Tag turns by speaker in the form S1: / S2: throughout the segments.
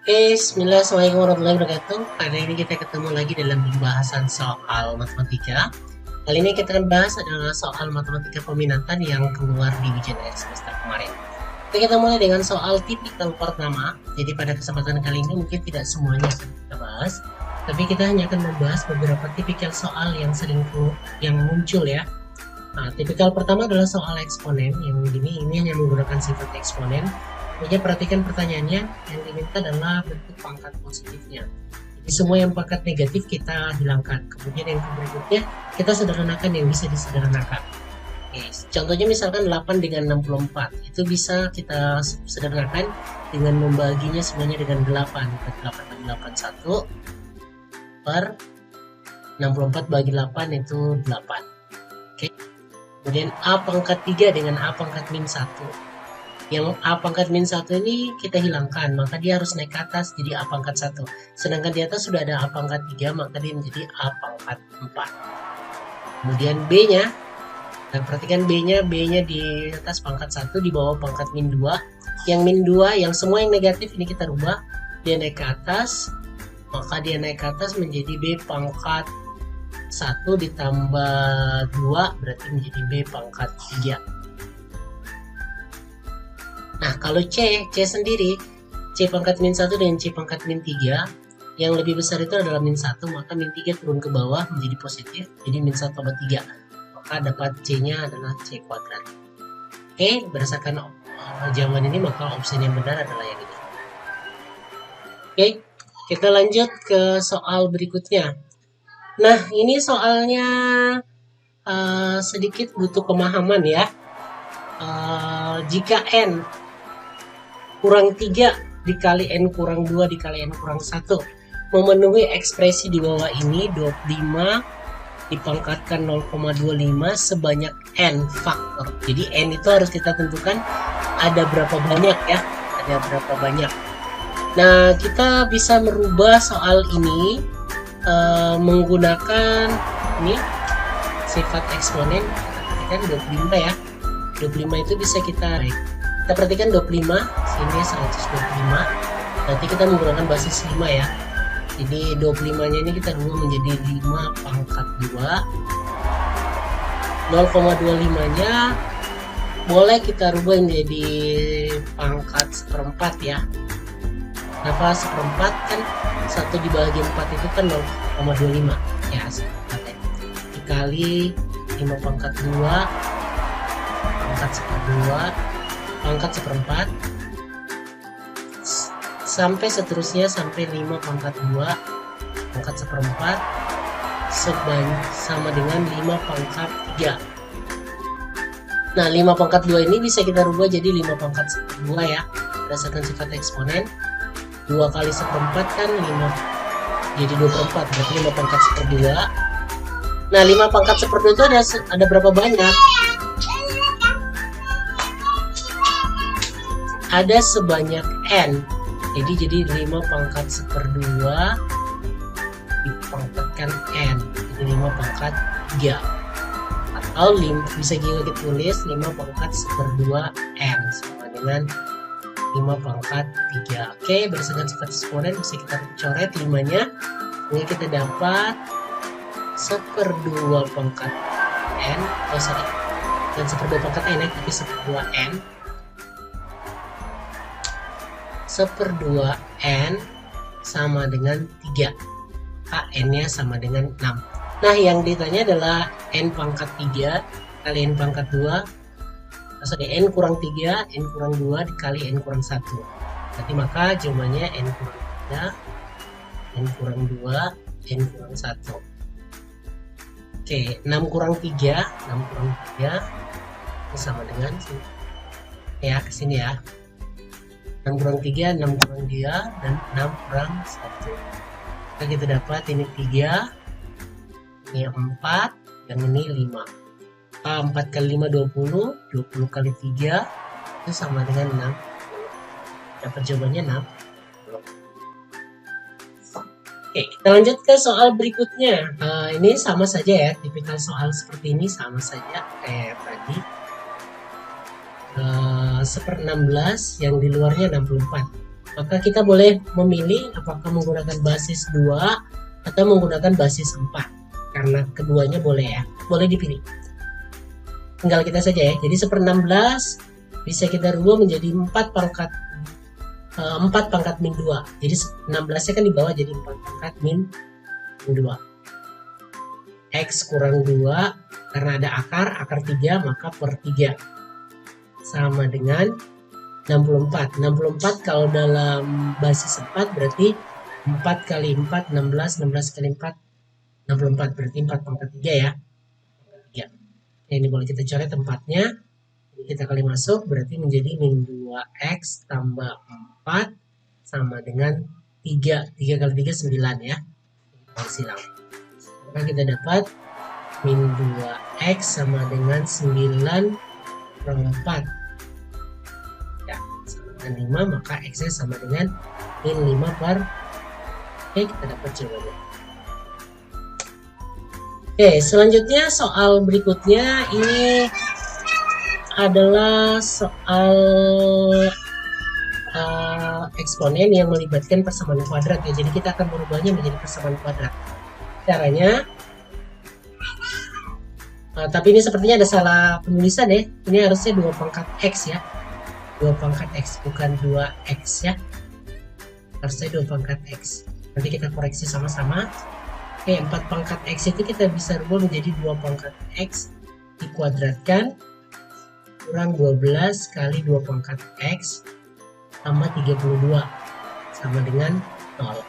S1: Bismillah, assalamualaikum warahmatullahi wabarakatuh. Pada ini kita ketemu lagi dalam pembahasan soal matematika. Kali ini kita akan bahas adalah soal matematika peminatan yang keluar di ujian akhir semester kemarin. Kita mulai dengan soal tipikal pertama. Jadi pada kesempatan kali ini mungkin tidak semuanya akan kita bahas, tapi kita hanya akan membahas beberapa tipikal soal yang sering muncul ya. Nah, tipikal pertama adalah soal eksponen yang ini hanya menggunakan sifat eksponen. Kemudian perhatikan pertanyaannya, yang diminta adalah bentuk pangkat positifnya. Jadi semua yang pangkat negatif kita hilangkan. Kemudian yang berikutnya kita sederhanakan yang bisa disederhanakan. Oke, contohnya misalkan 8 dengan 64. Itu bisa kita sederhanakan dengan membaginya semuanya dengan 8. 8 bagi 8 1 per 64 bagi 8 itu 8. Oke. Kemudian A pangkat 3 dengan A pangkat min 1. Yang A pangkat min 1 ini kita hilangkan, maka dia harus naik ke atas jadi A pangkat 1. Sedangkan di atas sudah ada A pangkat 3, maka dia menjadi A pangkat 4. Kemudian B-nya, nah perhatikan B-nya di atas pangkat 1, di bawah pangkat min 2. Yang min 2, yang semua yang negatif ini kita rubah, dia naik ke atas, maka dia naik ke atas menjadi B pangkat 1 ditambah 2 berarti menjadi B pangkat 3. Nah, kalau C sendiri, C pangkat min 1 dan C pangkat min 3, yang lebih besar itu adalah min 1, maka min 3 turun ke bawah menjadi positif, jadi min 1 tambah 3. Maka dapat C-nya adalah C kuadrat. Oke, berdasarkan jawaban ini, maka opsi yang benar adalah yang ini. Oke, kita lanjut ke soal berikutnya. Nah, ini soalnya sedikit butuh pemahaman ya. Jika N kurang 3 dikali N kurang 2 dikali N kurang 1 memenuhi ekspresi di bawah ini, 25 dipangkatkan 0,25 sebanyak N faktor. Jadi N itu harus kita tentukan ada berapa banyak ya, ada berapa banyak. Nah, kita bisa merubah soal ini menggunakan ini sifat eksponen. Kita perhatikan 25 ya. 25 itu bisa kita perhatikan 25, sini 125. Nanti kita menggunakan basis 5 ya. Jadi 25-nya ini kita rubah menjadi 5 pangkat 2. 0,25-nya boleh kita rubah menjadi pangkat 1/4 ya. Kenapa 1/4? Kan 1 dibagi 4 itu kan 0,25 ya, 1/4 ya. Dikali 5 pangkat 2 pangkat 1/2 pangkat 1/4 sampai seterusnya sampai 5 pangkat 2 pangkat 1/4 sama dengan 5 pangkat 3. Nah, 5 pangkat 2 ini bisa kita rubah jadi 5 pangkat 1/2 ya, berdasarkan sifat eksponen. 2 kali 1/4 kan 5, jadi 2/4, berarti 5 pangkat 1/2. Nah, 5 pangkat 1/2 itu ada berapa banyak? Ada sebanyak N. Jadi 5 pangkat 1/2 dipangkatkan N, jadi 5 pangkat 3. Atau bisa juga kita tulis 5 pangkat 1/2 N sama dengan 5 pangkat 3. Oke, berdasarkan sifat eksponen bisa kita coret 5-nya. Ini kita dapat 1/2 pangkat N, dan 1/2 pangkat N ya, tapi 1/2 N. 1/2 N sama dengan 3. N-nya sama dengan 6. Nah, yang ditanya adalah N pangkat 3 kali N pangkat 2. N kurang 3, N kurang 2 dikali N kurang 1. Berarti maka jawabannya N kurang 3, N kurang 2, N kurang 1. Oke, 6 kurang 3 itu sama dengan ya, kesini ya. 6 kurang 3, 6 kurang 2, dan 6 kurang 1. Maka kita dapat ini 3, ini 4, dan ini 5. 4 kali 5 20, 20 kali 3 itu sama dengan 6. Dapat jawabannya 6. Oke, kita lanjut ke soal berikutnya. Ini sama saja ya, tipikal soal seperti ini sama saja kayak tadi. 1/16 yang di luarnya 64. Maka kita boleh memilih apakah menggunakan basis 2 atau menggunakan basis 4. Karena keduanya boleh ya, boleh dipilih. Tinggal kita saja ya. Jadi 1/16 bisa kita rubah menjadi 4 pangkat min 2. Jadi 16 nya kan di bawah, jadi 4 pangkat min 2. X kurang 2, karena ada akar 3, maka per 3 sama dengan 64. 64 kalau dalam basis 4 berarti 4 kali 4 16, 16 kali 4 64, berarti 4 pangkat 3 ya. 3. Ini boleh kita coret tempatnya. Jadi kita kali masuk berarti menjadi min 2x tambah 4 sama dengan 3. 3 kali 3 9 ya. Silang. Maka kita dapat min 2x sama dengan 9 per 4 ya, sama dengan 5, maka x nya sama dengan min 5 per. Oke, kita dapat jawabannya. Oke, selanjutnya soal berikutnya ini adalah soal eksponen yang melibatkan persamaan kuadrat ya. Jadi kita akan merubahnya menjadi persamaan kuadrat. Caranya, tapi ini sepertinya ada salah penulisan ya. Ini harusnya 2 pangkat x ya. 2 pangkat x, bukan 2x ya. Harusnya 2 pangkat x. Nanti kita koreksi sama-sama. Oke, 4 pangkat x itu kita bisa rubah menjadi 2 pangkat x dikuadratkan kurang 12 kali 2 pangkat x tambah 32 sama dengan 0.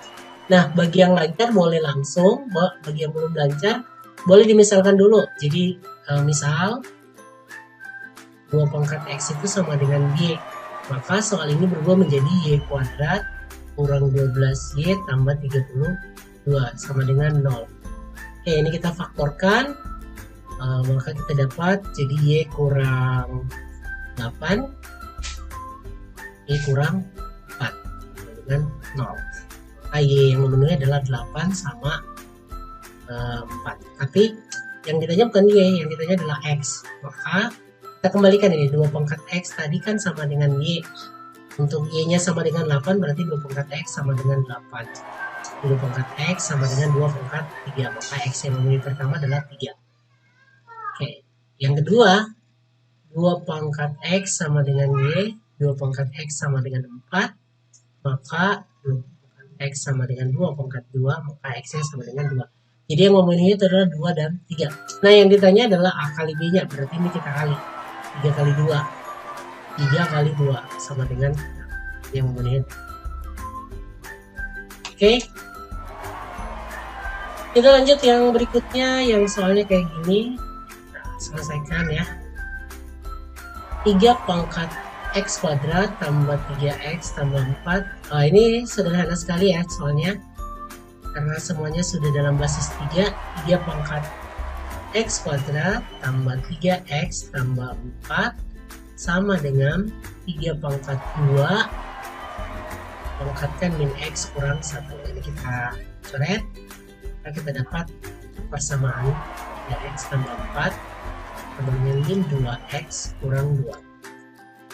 S1: Nah, bagi yang lancar boleh langsung, bagi yang belum lancar boleh dimisalkan dulu. Jadi misal 2 pangkat x itu sama dengan y, maka soal ini berubah menjadi y kuadrat kurang 12y tambah 32 sama dengan 0. Oke, ini kita faktorkan, maka kita dapat jadi y kurang 8, y kurang 4 sama dengan 0. Maka y yang memenuhi adalah 8 sama 4. Tapi yang ditanya bukan y, yang ditanya adalah x. Maka kita kembalikan ini, 2 pangkat x tadi kan sama dengan y. Untuk y-nya sama dengan 8, berarti 2 pangkat x sama dengan 8. 2 pangkat x sama dengan 2 pangkat 3. Maka x yang memenuhi pertama adalah 3. Oke, yang kedua, 2 pangkat x sama dengan y, 2 pangkat x sama dengan 4. Maka 2 pangkat x sama dengan 2 pangkat 2, maka x-nya sama dengan 2. Jadi yang memenuhi itu adalah 2 dan 3. Nah, yang ditanya adalah a kali b-nya, berarti ini kita kali. 3 kali 2. 3 kali 2 sama dengan yang memenuhi. Oke. Kita lanjut yang berikutnya, yang soalnya kayak gini. Nah, selesaikan ya. 3 pangkat x kuadrat tambah 3x tambah 4. Ini sederhana sekali ya soalnya. Karena semuanya sudah dalam basis 3. 3 pangkat x kuadrat tambah 3x tambah 4 sama dengan 3 pangkat 2 pangkatkan min x kurang 1. Ini kita coret, maka kita dapat persamaan 3x tambah 4 sama dengan min 2x kurang 2.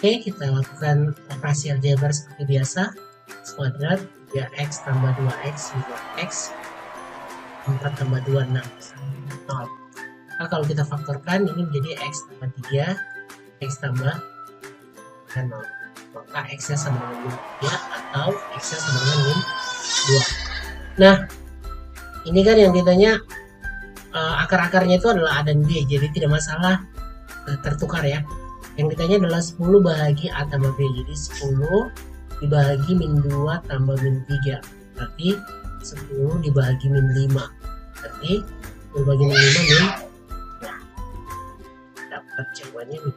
S1: Oke, kita lakukan operasi aljabar seperti biasa. X kuadrat 3x tambah 2x 2x 4 tambah 2 6 0. Maka kalau kita faktorkan ini menjadi x tambah 3 x tambah 0, maka x nya sama dengan min 3 atau x nya sama dengan min 2. Nah, ini kan yang ditanya akar-akarnya itu adalah a dan b, jadi tidak masalah tertukar ya. Yang ditanya adalah 10 bahagi a tambah b, jadi 10 dibagi min 2 tambah min 3, berarti 10 dibagi min 5, berarti 10 bagi min 5 min. Nah, dapat jawabannya min.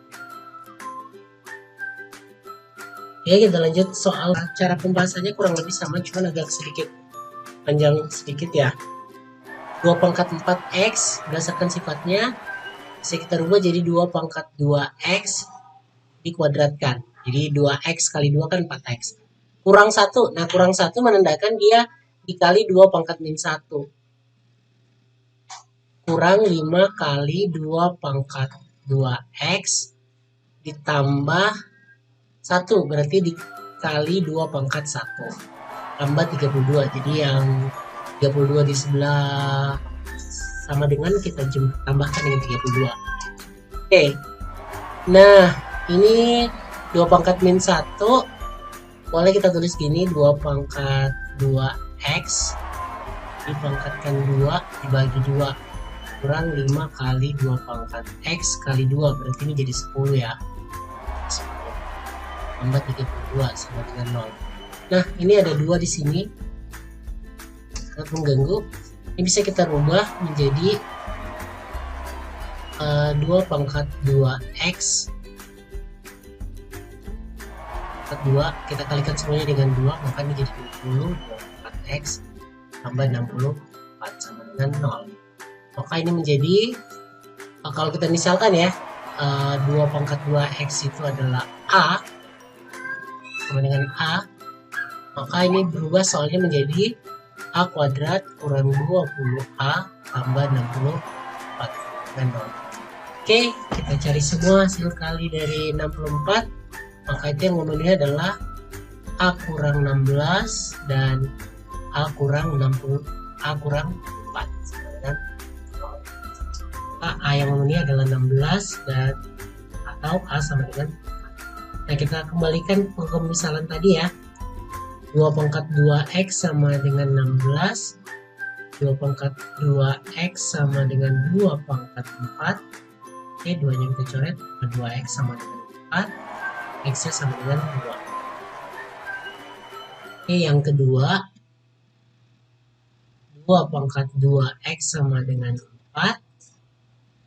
S1: Oke, kita lanjut soal. Cara pembahasannya kurang lebih sama, cuma agak sedikit panjang sedikit ya. 2 pangkat 4x berdasarkan sifatnya bisa kita rubah jadi 2 pangkat 2x dikuadratkan. Jadi 2x kali 2 kan 4x. Kurang 1. Nah, kurang 1 menandakan dia dikali 2 pangkat min 1. Kurang 5 kali 2 pangkat 2x ditambah 1, berarti kali 2 pangkat 1 tambah 32. Jadi yang 32 di sebelah sama dengan kita tambahkan dengan 32. Oke. Nah, ini 2 pangkat min 1. Boleh kita tulis gini, 2 pangkat 2x dipangkatkan 2 dibagi 2 kurang 5 kali 2 pangkat x kali 2, berarti ini jadi 10 ya. 10 tambah 32 sama dengan 0. Nah, ini ada 2 di sini sangat mengganggu. Ini bisa kita rubah menjadi 2 pangkat 2x 2, kita kalikan semuanya dengan 2, maka ini jadi 20. 2 x tambah 64 sama dengan 0. Maka ini menjadi, kalau kita misalkan ya, 2 pangkat 2x itu adalah a sama dengan a, maka ini berubah soalnya menjadi a kuadrat kurang 20a tambah 64 dengan 0. Oke, kita cari semua hasil kali dari 64. Maka itu yang memenuhi adalah a kurang 16 dan a kurang 60, a kurang 4. Dan a yang memenuhi adalah 16 dan atau a sama dengan 4. Nah, kita kembalikan ke pemisalan tadi ya. 2 pangkat 2x sama dengan 16. 2 pangkat 2x sama dengan 2 pangkat 4. Oke, 2-nya kita coret. 2x sama dengan 4. X-nya sama dengan 2. Oke, yang kedua, 2 pangkat 2x sama dengan 4.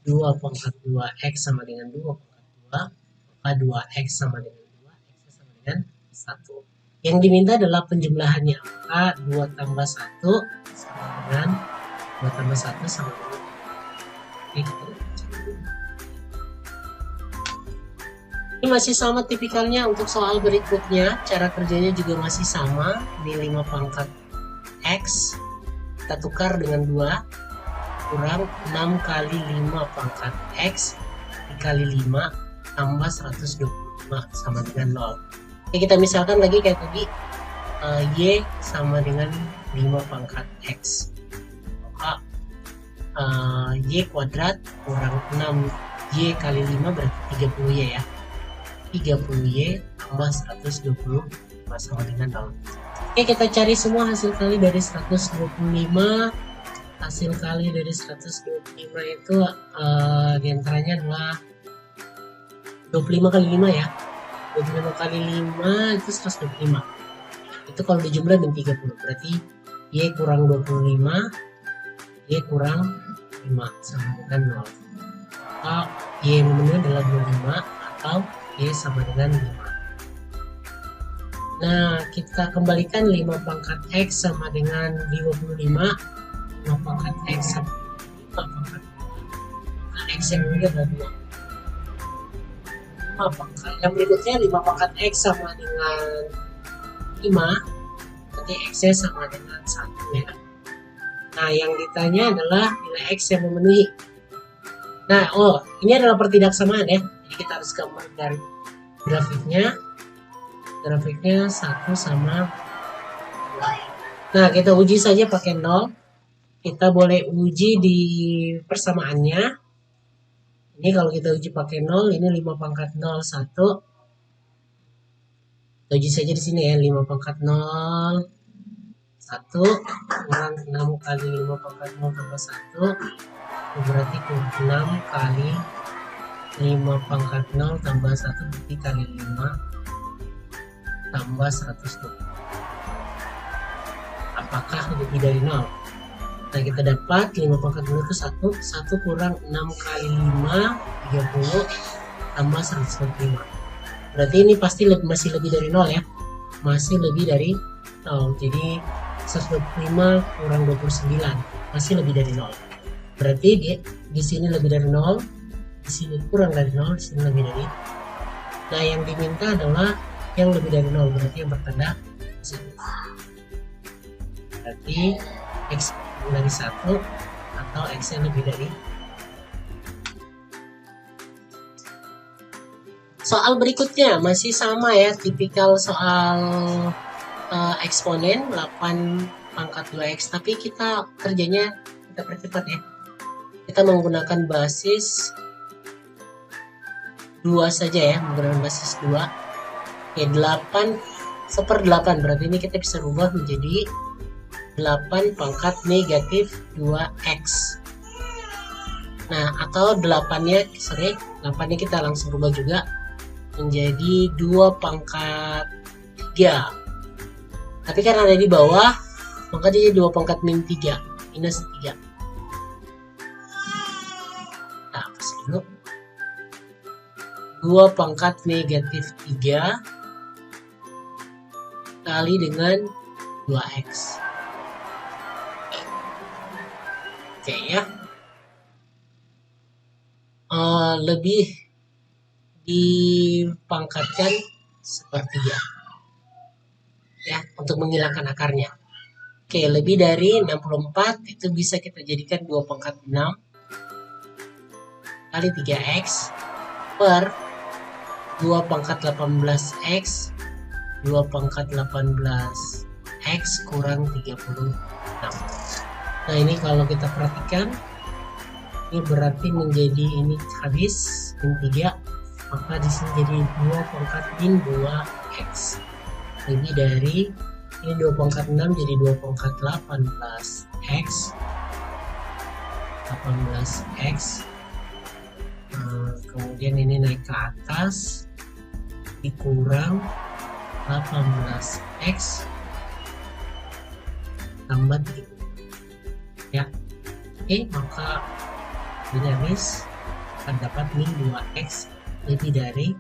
S1: 2 pangkat 2x sama dengan 2 pangkat 2. Maka 2x sama dengan 2. X-nya sama dengan 1. Yang diminta adalah penjumlahannya. Maka 2 tambah 1 sama dengan 2 tambah 1 sama dengan 1. Ini masih sama tipikalnya untuk soal berikutnya. Cara kerjanya juga masih sama. Ini 5 pangkat x kita tukar dengan 2 kurang 6 kali 5 pangkat x dikali 5 tambah 125 sama dengan 0. Oke, kita misalkan lagi kayak tadi, y sama dengan 5 pangkat x, maka y kuadrat kurang 6y kali 5 berarti 30y ya. 30y tambah 125 sama dengan 0. Oke, kita cari semua hasil kali dari 125. Hasil kali dari 125 itu diantaranya adalah 25 kali 5 ya. 25 kali 5 itu 125. Itu kalau dijumlah dengan 30, berarti y kurang 25, y kurang 5 sama dengan 0. Maka y yang memenuhi adalah 25 atau y sama dengan 5. Nah, kita kembalikan 5 pangkat x sama dengan 25. 5 pangkat x sama 5 pangkat 2. Maka x yang memenuhi adalah 2. 5 pangkat. Yang berikutnya 5 pangkat x sama dengan 5. Berarti x-nya sama dengan 1 ya. Nah, yang ditanya adalah nilai x yang memenuhi. Nah, ini adalah pertidaksamaan ya. Jadi kita harus gambar dari grafiknya. Grafiknya 1 sama 2. Nah, kita uji saja pakai 0. Kita boleh uji di persamaannya. Ini kalau kita uji pakai 0, ini 5 pangkat 0, 1. Kita uji saja di sini ya, 5 pangkat 0, 1 kurang 6 kali 5 pangkat 0 tambah 1. Berarti 6 kali 5 pangkat 0 tambah 1 berarti kali 5 tambah 120. Apakah lebih dari 0? Nah, kita dapat 5 pangkat 0 itu 1. 1 kurang 6 kali 5, 30 tambah 125. Berarti ini pasti masih lebih dari 0 ya. Masih lebih dari 0. Jadi 125 kurang 29 masih lebih dari 0. Berarti di sini lebih dari 0, di sini kurang dari 0, di sini lebih dari. Nah, yang diminta adalah yang lebih dari 0, berarti yang bertanda positif. Berarti x dari 1 atau x yang lebih dari Soal berikutnya masih sama ya, tipikal soal eksponen 8 pangkat 2x, tapi kita kerjanya kita percepat ya. Kita menggunakan basis 2 saja ya, menggunakan basis 2. Oke, 8 1/8, berarti ini kita bisa rubah menjadi 8 pangkat negatif 2x. Nah, atau 8-nya kita langsung rubah juga menjadi 2 pangkat 3. Tapi karena ada di bawah, maka dia 2 pangkat min 3 minus 3. Nah, hapus dulu. 2 pangkat negatif 3 kali dengan 2x. Oke ya. Lebih dipangkatkan sepertiga ya untuk menghilangkan akarnya. Oke, lebih dari 64 itu bisa kita jadikan 2 pangkat 6 kali 3x per 2 pangkat 18x 2 pangkat 18x kurang 36. Nah, ini kalau kita perhatikan, ini berarti menjadi ini habis min 3, maka di sini jadi 2 pangkat min 2x. Lebih dari ini 2 pangkat 6 jadi 2 pangkat 18x. Kemudian ini naik ke atas dikurang 18x tambah 3 ya. Oke, maka ini habis terdapat min 2x lebih dari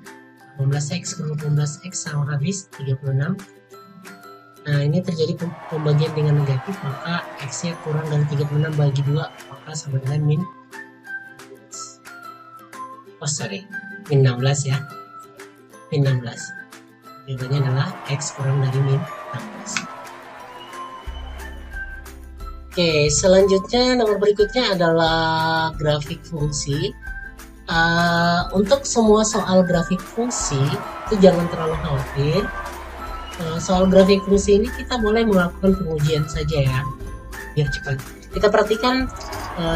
S1: 18x. Kurang 18x sama habis 36. Nah, ini terjadi pembagian dengan negatif, maka x nya kurang dari 36 bagi 2, maka sama dengan min min 16 ya, min 16. Jawabannya adalah x kurang dari min 16. Oke, selanjutnya nomor berikutnya adalah grafik fungsi. Untuk semua soal grafik fungsi itu jangan terlalu khawatir. Soal grafik fungsi ini kita boleh melakukan pengujian saja ya, biar cepat. Kita perhatikan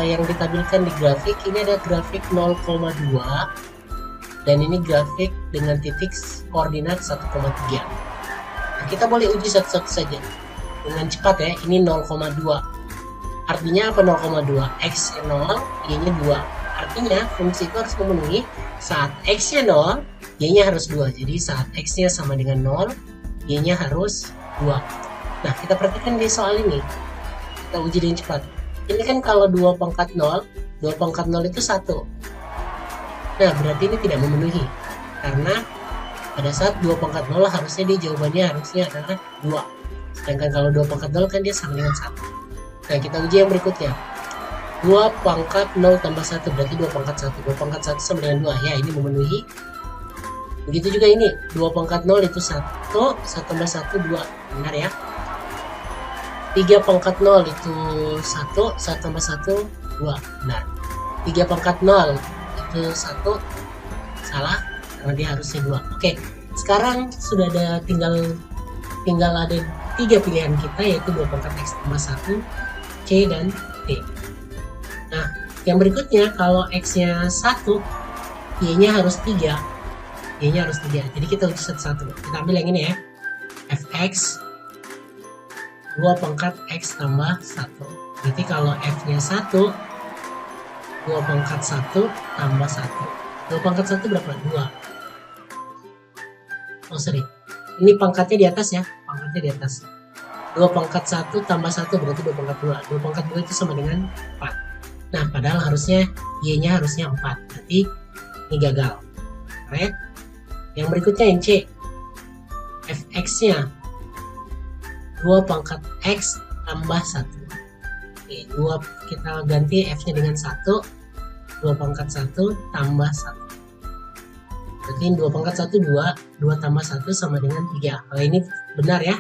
S1: yang ditampilkan di grafik ini ada grafik 0,2 dan ini grafik dengan titik koordinat 1,3. Nah, kita boleh uji satu-satu saja dengan cepat ya. Ini 0,2. Artinya apa 0,2? X nya 0, Y nya 2. Artinya fungsi itu harus memenuhi saat X nya 0, Y nya harus 2. Jadi saat X nya sama dengan 0, Y nya harus 2. Nah, kita perhatikan di soal ini. Kita uji dengan cepat. Ini kan kalau 2 pangkat 0, 2 pangkat 0 itu 1. Nah, berarti ini tidak memenuhi. Karena pada saat 2 pangkat 0 harusnya dia jawabannya harusnya adalah 2. Sedangkan kalau 2 pangkat 0 kan dia sama dengan 1. Nah, kita uji yang berikutnya. 2 pangkat 0 tambah 1 berarti 2 pangkat 1. 2 pangkat 1 sama dengan 2. Ya, ini memenuhi. Begitu juga ini. 2 pangkat 0 itu 1. 1 tambah 1, 2. Benar ya. 3 pangkat 0 itu 1. 1 tambah 1, 2. Benar. 3 pangkat 0 itu 1. Salah. Karena dia harusnya 2. Oke. Sekarang sudah ada tinggal ada 3 pilihan kita, yaitu 2 pangkat x tambah 1, C dan D. Nah, yang berikutnya kalau x-nya 1, y-nya harus 3. Y-nya harus 3. Jadi kita uji satu-satu. Kita ambil yang ini ya. Fx 2 pangkat x tambah 1. Berarti kalau f-nya 1, 2 pangkat 1 tambah 1. 2 pangkat 1 berapa? 2. Oh, sorry. Ini pangkatnya di atas ya. Pangkatnya di atas. 2 pangkat 1 tambah 1 berarti 2 pangkat 2. 2 pangkat 2 itu sama dengan 4. Nah, padahal harusnya Y-nya harusnya 4. Berarti ini gagal. Right? Yang berikutnya yang C. Fx-nya 2 pangkat X tambah 1. Oke, 2 kita ganti F-nya dengan 1. 2 pangkat 1 tambah 1. Berarti 2 pangkat 1, 2. 2 tambah 1 sama dengan 3. Kalau ini benar ya.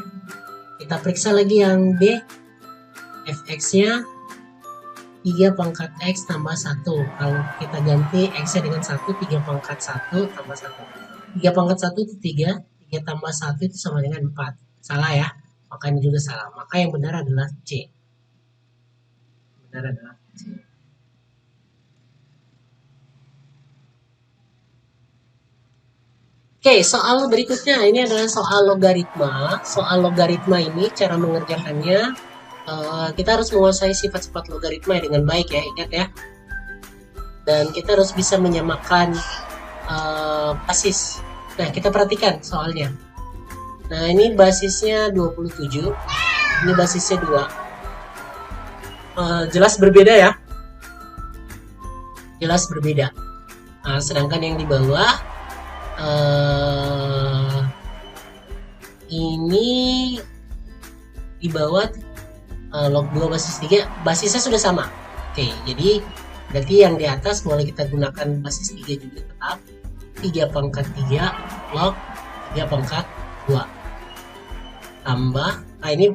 S1: Kita periksa lagi yang B. Fx-nya 3 pangkat X tambah 1. Kalau kita ganti X-nya dengan 1, 3 pangkat 1 tambah 1. 3 pangkat 1 itu 3, 3 tambah 1 itu sama dengan 4. Salah ya, makanya juga salah. Maka yang benar adalah C. Benar adalah C. Oke, soal berikutnya ini adalah soal logaritma. Soal logaritma ini cara mengerjakannya kita harus menguasai sifat-sifat logaritma dengan baik ya, ingat ya. Dan kita harus bisa menyamakan basis. Nah, kita perhatikan soalnya. Nah, ini basisnya 27, ini basisnya 2. Jelas berbeda ya. Jelas berbeda. Nah, sedangkan yang di bawah ini di bawah log 2 basis 3 basisnya sudah sama. Oke, jadi berarti yang di atas boleh kita gunakan basis 3 juga tetap. 3 pangkat 3 log 3 pangkat 2 tambah, nah ini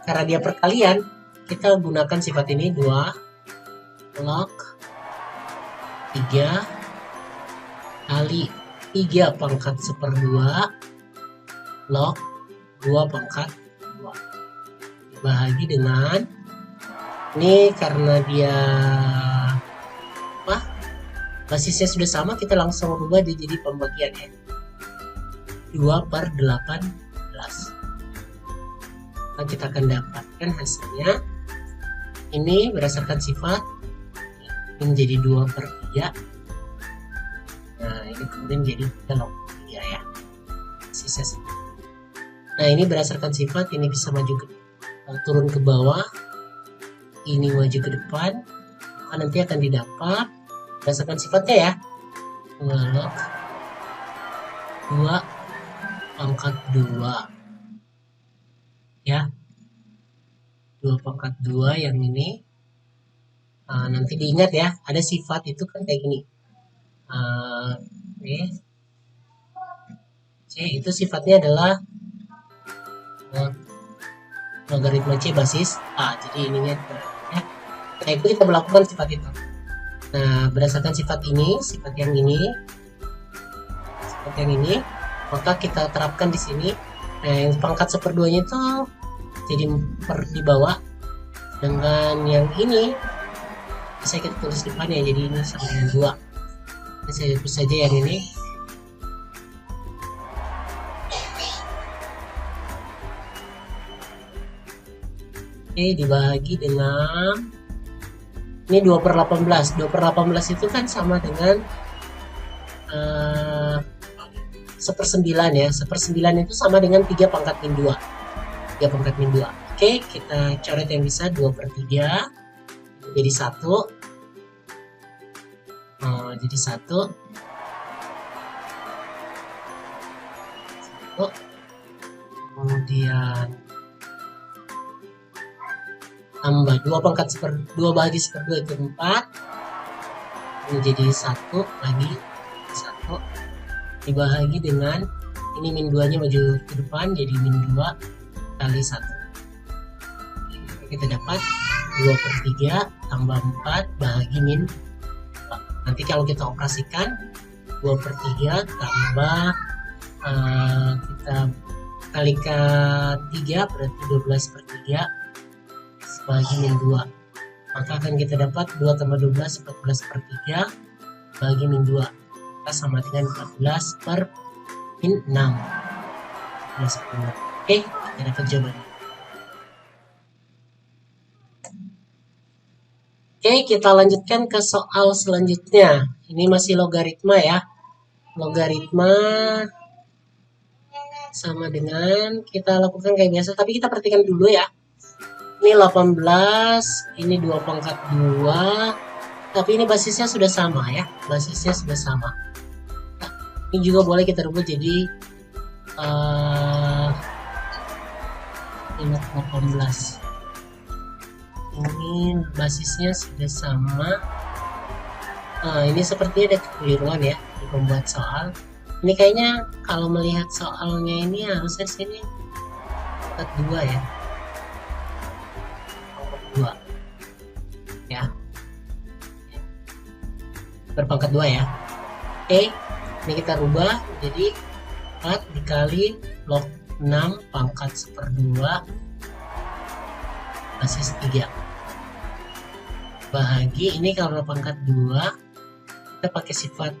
S1: karena dia perkalian kita gunakan sifat ini 2 log 3 kali 3 pangkat 1/2 log 2 pangkat 2 dibagi dengan ini karena dia basisnya sudah sama, kita langsung rubah dia jadi pembagian ya. 2/18. Nah, kita akan dapatkan hasilnya ini berdasarkan sifat ini menjadi 2/3. Nah, ini kemudian jadi 3 ya. Sisa. Nah, ini berdasarkan sifat ini bisa maju ke turun ke bawah, ini maju ke depan, maka nanti akan didapat berdasarkan sifatnya ya 2 log 2 pangkat 2 ya, 2 pangkat 2 yang ini nanti diingat ya, ada sifat itu kan kayak gini. C itu sifatnya adalah logaritma C basis A, jadi ininya ya. Nah, itu kita melakukan sifat itu. Nah, berdasarkan sifat ini, sifat yang ini, maka kita terapkan di sini. Nah, yang pangkat 1/2-nya itu jadi di bawah, dengan yang ini bisa kita tulis depannya, jadi ini sama dengan 2. Ini saya hapus saja yang ini. Oke, dibagi dengan ini 2/18. 2/18 itu kan sama dengan 1/9 ya. 1/9 itu sama dengan 3 pangkat min 2. 3 pangkat min 2. Oke, kita coret yang bisa 2/3 jadi 1. Jadi 1. Kemudian tambah 2 pangkat 2 bagi 1/2 itu 4. Ini jadi 1 lagi 1 dibagi dengan ini min 2 nya maju ke depan jadi min 2 kali 1. Kita dapat 2/3 tambah 4 bagi min 2. Nanti kalau kita operasikan 2/3 tambah kita kalikan 3 berarti 12/3 bagi min 2, maka akan kita dapat 2 tambah 12 14/3 bagi min 2, maka sama dengan 14/min 6. Oke, kita dapat jawabannya. Oke, kita lanjutkan ke soal selanjutnya. Ini masih logaritma ya. Logaritma sama dengan kita lakukan kayak biasa, tapi kita perhatikan dulu ya. Ini 18, ini 2 pangkat 2, tapi ini basisnya sudah sama ya, basisnya sudah sama. Nah, ini juga boleh kita rubah jadi 18. Ini basisnya sudah sama. Nah, ini sepertinya ada kekeliruan ya di pembuat soal. Ini kayaknya kalau melihat soalnya ini harusnya sini pangkat 2 ya. 2 ya, berpangkat 2 ya. Oke, Ini kita rubah jadi 4 dikali log 6 pangkat 1/2 basis 3 bahagi ini kalau pangkat 2 kita pakai sifat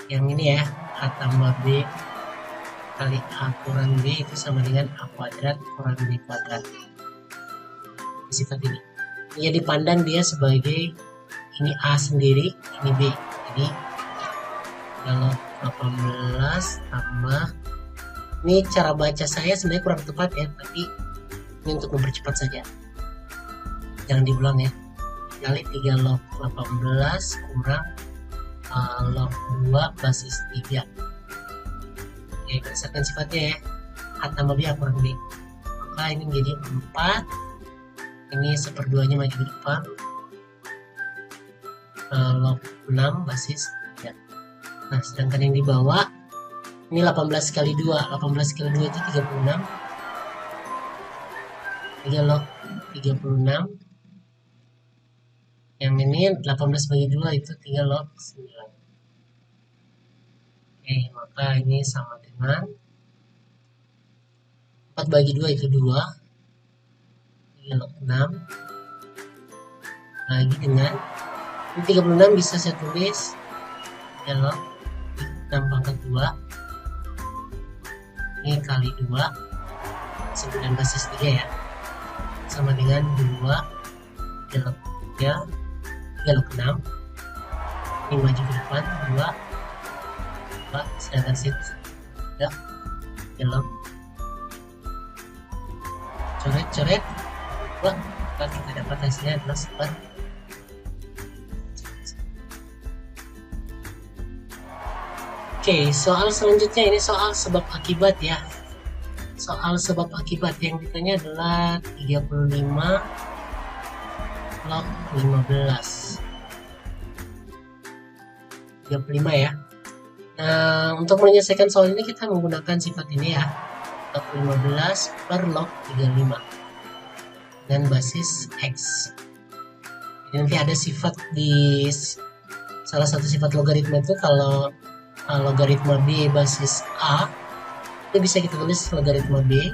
S1: yang ini ya, A tambah B kali A kurang B itu sama dengan A kuadrat kurang B kuadrat. Sifat ini ya dipandang dia sebagai ini A sendiri, ini B. Jadi kalau 18 tambah, ini cara baca saya sebenarnya kurang tepat ya, tapi ini untuk mempercepat saja, jangan diulang ya. Kali 3 log 18 kurang log 2 basis 3. Oke, berdasarkan sifatnya ya, A tambah B A kurang B, maka ini menjadi 4, ini 1/2 nya maju ke depan, log 6 basis 3. Nah, sedangkan yang di bawah ini 18 kali 2, 18 kali 2 itu 36, 3 log 36, yang ini 18 bagi 2 itu 3 log 9. Oke, maka ini sama dengan 4 bagi 2 itu 2, 3 log 6 lagi dengan ini 36 bisa saya tulis 3 log 6 pangkat 2 ini kali 2 9 basis 3 ya, sama dengan 2 3 log 3 3 log 6, ini maju ke depan 2 sedangkan situ 3 log coret-coret 2, maka kita dapat hasilnya adalah 9. Oke, soal selanjutnya ini soal sebab akibat ya. Soal sebab akibat yang ditanya adalah 35 log 15. 35 ya. Nah, untuk menyelesaikan soal ini kita menggunakan sifat ini ya. Log 15 per log 35 dan basis X. Jadi nanti ada sifat di salah satu sifat logaritma itu, kalau logaritma B basis A itu bisa kita tulis logaritma B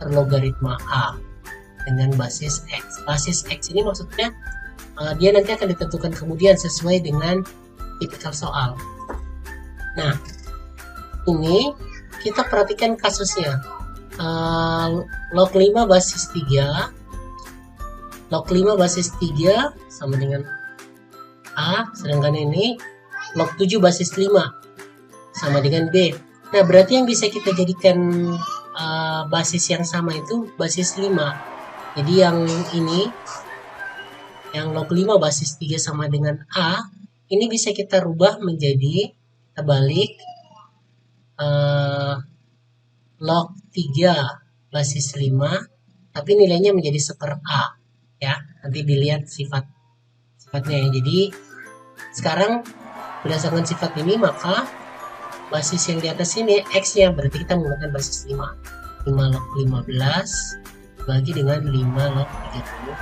S1: per logaritma A dengan basis X. Basis X ini maksudnya dia nanti akan ditentukan kemudian sesuai dengan tipikal soal. Nah, ini kita perhatikan kasusnya. Log 5 basis 3, log 5 basis 3 sama dengan A, sedangkan ini log 7 basis 5 sama dengan B. Nah, berarti yang bisa kita jadikan basis yang sama itu basis 5. Jadi yang ini, yang log 5 basis 3 sama dengan A, ini bisa kita rubah menjadi, kita balik, log 3 basis 5, tapi nilainya menjadi 1/A. Ya, nanti dilihat sifatnya ya. Jadi, sekarang berdasarkan sifat ini, maka basis yang di atas ini X-nya, berarti kita menggunakan basis 5. 5 log 15 bagi dengan 5 log 30.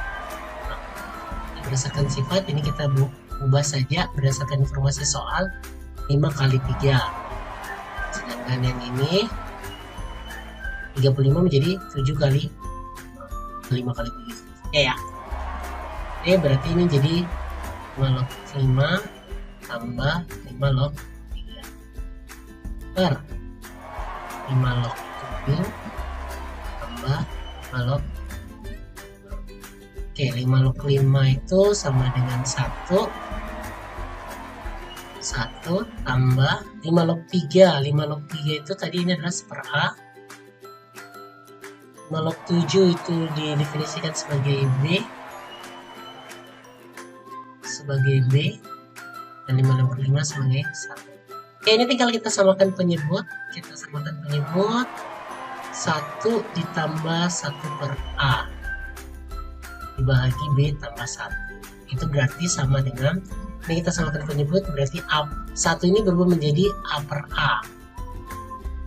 S1: Nah, berdasarkan sifat ini kita ubah saja berdasarkan informasi soal 5 kali 3. Sedangkan yang ini 35 menjadi 7 kali 5 kali 7. Ya. Oke, berarti ini jadi 5 log 5 tambah 5 log per 5 log 7 tambah 5 log. Oke, 5 log 5 itu sama dengan 1 tambah 5 log 3. 5 log 3 itu tadi ini adalah 1/A. 5 log 7 itu didefinisikan sebagai B, dan 5 log 5 sebagai 1. Oke, ini tinggal kita samakan penyebut. 1 ditambah 1/A dibagi B tambah 1. Itu berarti sama dengan, ini kita samakan penyebut, berarti A1 ini berubah menjadi A/A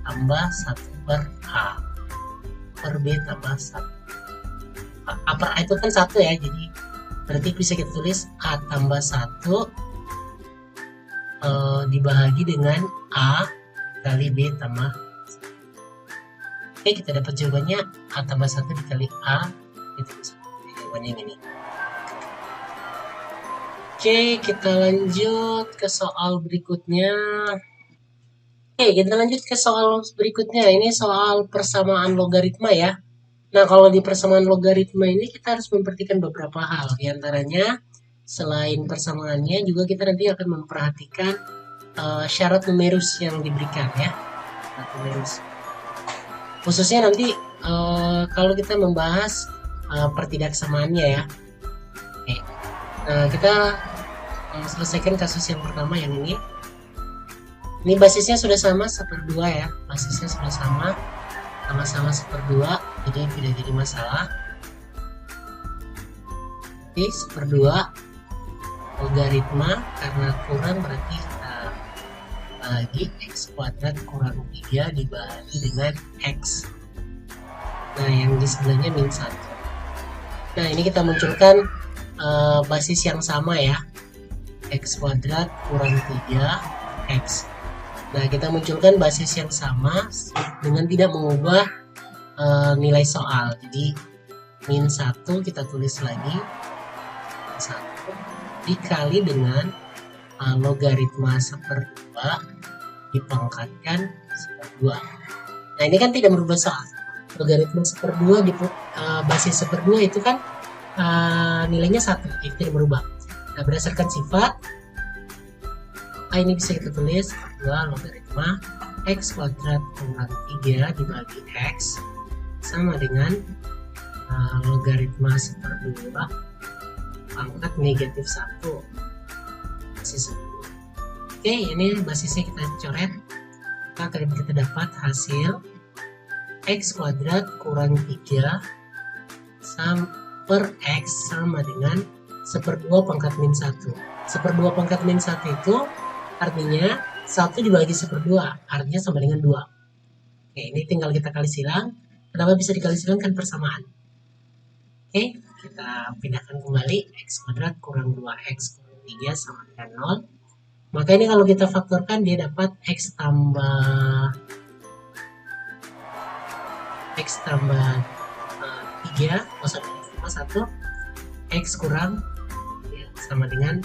S1: tambah 1/A per B tambah 1. A/A itu kan 1 ya, jadi berarti bisa kita tulis A tambah 1 dibagi dengan A kali B tambah. Oke, kita dapat jawabannya A tambah 1 dikali A ditambah 1. Jawabannya yang ini. Oke, kita lanjut ke soal berikutnya. Oke, kita lanjut ke soal berikutnya. Ini soal persamaan logaritma ya. Nah, kalau di persamaan logaritma ini kita harus memperhatikan beberapa hal. Di antaranya, selain persamaannya, juga kita nanti akan memperhatikan syarat numerus yang diberikan ya. Syarat numerus. Khususnya nanti kalau kita membahas pertidaksamaannya ya. Oke. Nah, kita selesaikan kasus yang pertama yang ini. Ini basisnya sudah sama 1/2 ya. Basisnya sudah sama-sama 1/2, jadi tidak jadi masalah. Jadi 1/2 logaritma karena kurang berarti kita bagi x kuadrat kurang 3 dibagi dengan x. Nah, yang di sebelahnya min 1. Nah, ini kita munculkan basis yang sama ya. X kuadrat kurang 3x. Nah, kita munculkan basis yang sama dengan tidak mengubah nilai soal. Jadi min 1 kita tulis lagi 1 dikali dengan logaritma 1/2 dipangkatkan 1/2. Nah, ini kan tidak merubah soal. Logaritma 1/2 di basis 1/2 itu kan nilainya 1, jadi tidak berubah. Nah, berdasarkan sifat ini bisa kita tulis 2 logaritma x kuadrat kurang 3 dibagi x sama dengan logaritma 1/2 pangkat negatif 1 basis 1. Oke, ini basisnya kita coret. Maka kita dapat hasil x kuadrat kurang 3 per x sama dengan 1/2 pangkat min 1. 1/2 pangkat min 1 itu artinya 1 dibagi 1/2, artinya sama dengan 2. Oke, ini tinggal kita kali silang. Kenapa bisa dikali silang? Kan persamaan. Oke, kita pindahkan kembali. X kuadrat kurang 2x kurang 3 sama dengan 0. Maka ini kalau kita faktorkan dia dapat x tambah 3, 1, x kurang sama dengan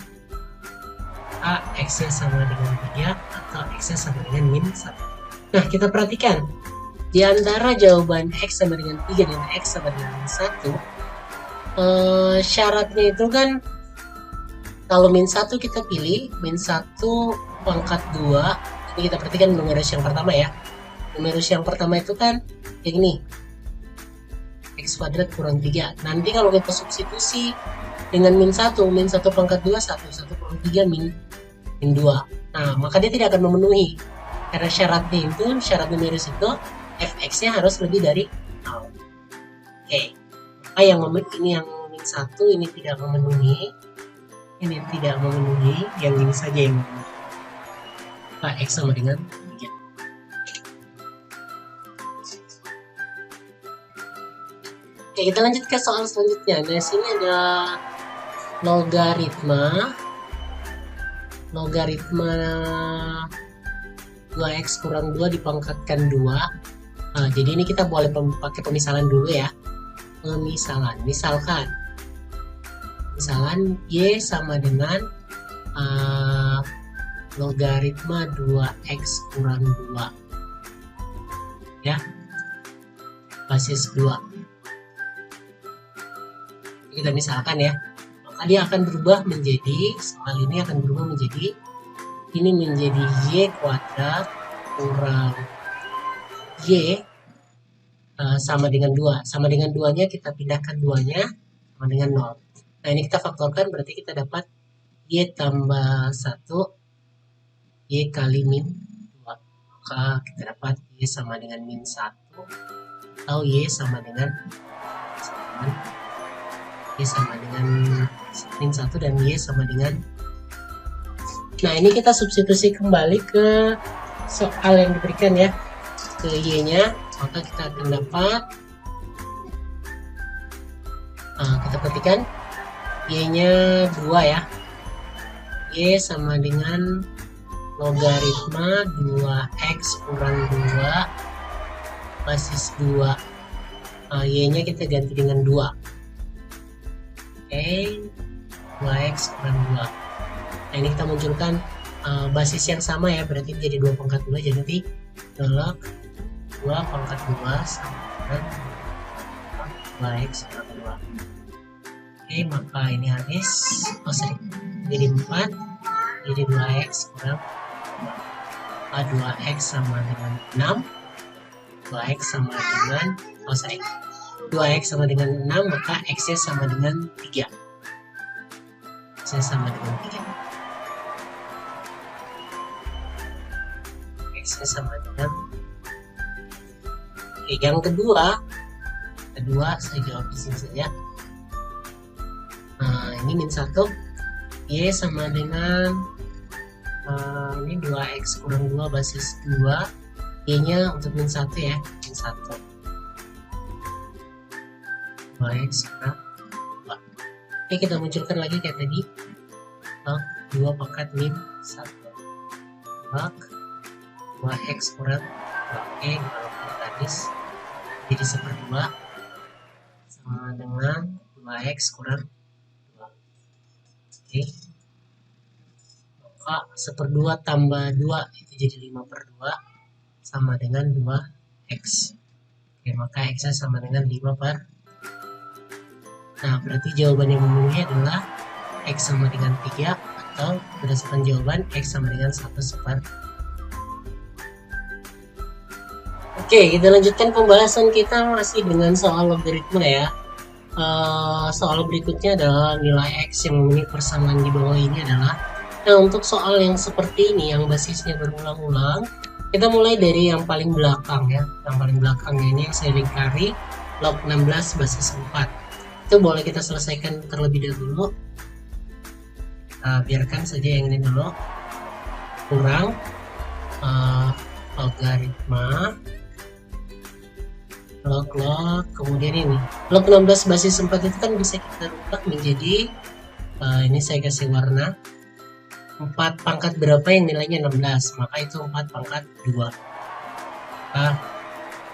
S1: A, x-nya sama dengan 3 atau x-nya sama dengan min 1. Nah, kita perhatikan di antara jawaban x sama dengan 3 dan x sama dengan min 1, syaratnya itu kan kalau min 1 kita pilih min 1 pangkat 2. Ini kita perhatikan numerus yang pertama ya. Numerus yang pertama itu kan kayak gini, x kuadrat kurang 3. Nanti kalau kita substitusi dengan min 1 pangkat 2 1 kurang 3 min 2. Nah, maka dia tidak akan memenuhi karena syarat numerus itu fx-nya harus lebih dari 0. Oke, maka yang ini yang min 1 ini tidak memenuhi, yang ini saja yang memenuhi. Maka x sama dengan 3. Oke, kita lanjut ke soal selanjutnya. Nah, sini ada logaritma 2x kurang 2 dipangkatkan 2. Nah, jadi ini kita boleh pakai pemisalan dulu ya. Misalkan y sama dengan logaritma 2x kurang 2 ya, basis 2. Kita misalkan ya, maka dia akan berubah menjadi, soal ini akan berubah menjadi, ini menjadi y kuadrat kurang y sama dengan 2. Sama dengan 2-nya kita pindahkan 2-nya sama dengan 0. Nah, ini kita faktorkan berarti kita dapat y tambah 1 y kali min 2. Maka kita dapat y sama dengan min 1 atau y sama dengan min 1 dan y sama dengan. Nah, ini kita substitusi kembali ke soal yang diberikan ya, ke y-nya, maka kita akan dapat, kita perhatikan y-nya 2 ya, y sama dengan logaritma 2x kurang 2 basis 2. Y nya kita ganti dengan 2. Oke, 2x kurang 2. Nah, ini kita munculkan basis yang sama ya, berarti jadi 2 pangkat 2, jadi nanti log 2 pangkat 2 sama dengan 2x kurang 2. Oke, maka ini habis, jadi 4, jadi 2x kurang 2. 2x sama dengan 6, 2x sama dengan 2x sama dengan 6, maka x nya sama dengan 3. X nya sama dengan 3. X nya sama dengan. Oke, yang kedua saya jawab di sini saja. Nah, ini min 1, y sama dengan ini 2x kurang 2 basis 2, y nya untuk min 1 ya, min 1, 2x kurang 2. Oke, kita munculkan lagi kayak tadi, log 2 pangkat min 1, log 2x kurang 2. Oke, kalau habis jadi 1/2 sama dengan 2x kurang 2. Oke, maka 1/2 tambah 2 itu jadi 5/2 sama dengan 2x. Oke, maka x nya sama dengan 5/. Nah, berarti jawaban yang memenuhi adalah x sama dengan 3, atau berdasarkan jawaban x sama dengan 1/. Oke, kita lanjutkan pembahasan kita masih dengan soal logaritma ya. Soal berikutnya adalah nilai x yang memenuhi persamaan di bawah ini adalah. Nah, untuk soal yang seperti ini yang basisnya berulang-ulang, kita mulai dari yang paling belakang ya. Yang paling belakangnya ini yang saya lingkari, log 16 basis 4. Itu boleh kita selesaikan terlebih dahulu. Biarkan saja yang ini dulu. Kurang logaritma log, kemudian ini log 16 basis 4 itu kan bisa kita rubah menjadi ini saya kasih warna 4 pangkat berapa yang nilainya 16, maka itu 4 pangkat 2,